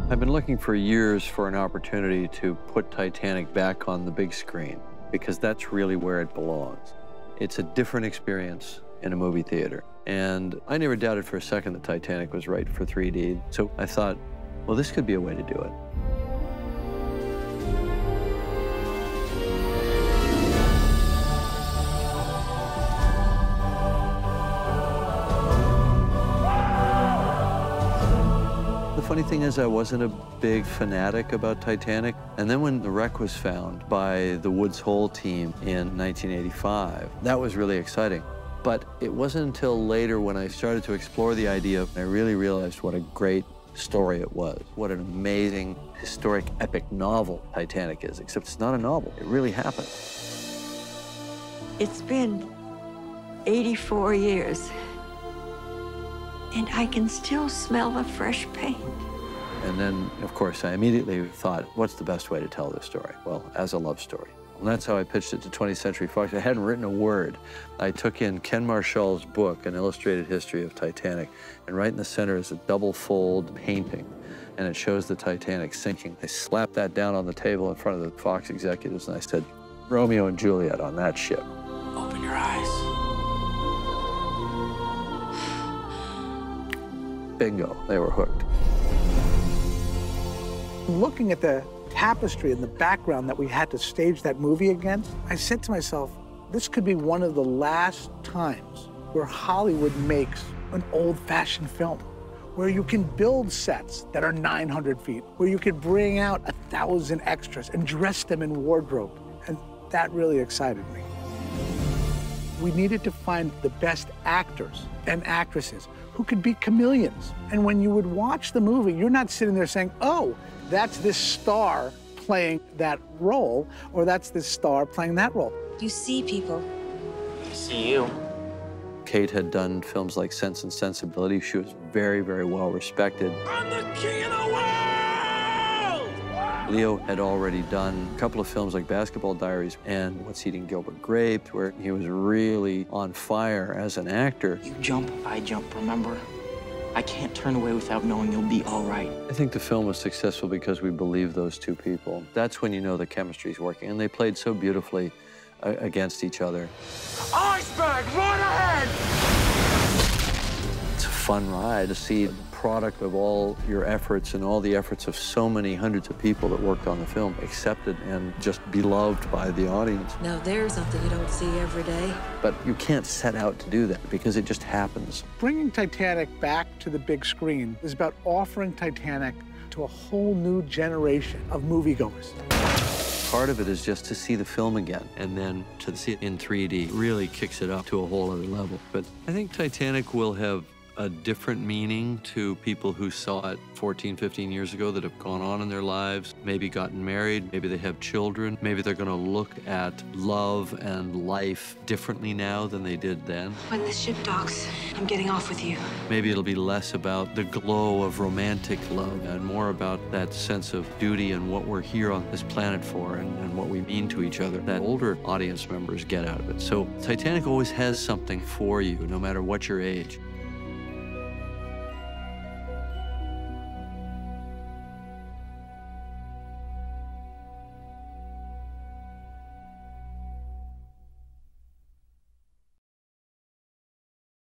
I've been looking for years for an opportunity to put Titanic back on the big screen because that's really where it belongs. It's a different experience in a movie theater. And I never doubted for a second that Titanic was right for 3D. So I thought, well, this could be a way to do it. The funny thing is, I wasn't a big fanatic about Titanic. And then when the wreck was found by the Woods Hole team in 1985, that was really exciting. But it wasn't until later when I started to explore the idea, I really realized what a great story it was. What an amazing, historic, epic novel Titanic is, except it's not a novel. It really happened. It's been 84 years. And I can still smell the fresh paint. And then, of course, I immediately thought, what's the best way to tell this story? Well, as a love story. And that's how I pitched it to 20th Century Fox. I hadn't written a word. I took in Ken Marshall's book, An Illustrated History of Titanic, and right in the center is a double-fold painting, and it shows the Titanic sinking. I slapped that down on the table in front of the Fox executives, and I said, Romeo and Juliet on that ship. Open your eyes. Bingo, they were hooked. Looking at the tapestry and the background that we had to stage that movie against, I said to myself, this could be one of the last times where Hollywood makes an old-fashioned film, where you can build sets that are 900 feet, where you could bring out 1,000 extras and dress them in wardrobe. And that really excited me. We needed to find the best actors and actresses who could be chameleons. And when you would watch the movie, you're not sitting there saying, oh, that's this star playing that role, or that's this star playing that role. You see people. I see you. Kate had done films like Sense and Sensibility. She was very, very well respected. I'm the king of the world! Leo had already done a couple of films like Basketball Diaries and What's Eating Gilbert Grape, where he was really on fire as an actor. You jump, I jump, remember? I can't turn away without knowing you'll be all right. I think the film was successful because we believed those two people. That's when you know the chemistry's working, and they played so beautifully against each other. Iceberg, right ahead! It's a fun ride to see the product of all your efforts and all the efforts of so many hundreds of people that worked on the film accepted and just beloved by the audience. Now there's something you don't see every day. But you can't set out to do that because it just happens. Bringing Titanic back to the big screen is about offering Titanic to a whole new generation of moviegoers. Part of it is just to see the film again, and then to see it in 3D really kicks it up to a whole other level. But I think Titanic will have a different meaning to people who saw it 14, 15 years ago that have gone on in their lives, maybe gotten married, maybe they have children, maybe they're going to look at love and life differently now than they did then. When this ship docks, I'm getting off with you. Maybe it'll be less about the glow of romantic love and more about that sense of duty and what we're here on this planet for and what we mean to each other that older audience members get out of it. So Titanic always has something for you, no matter what your age.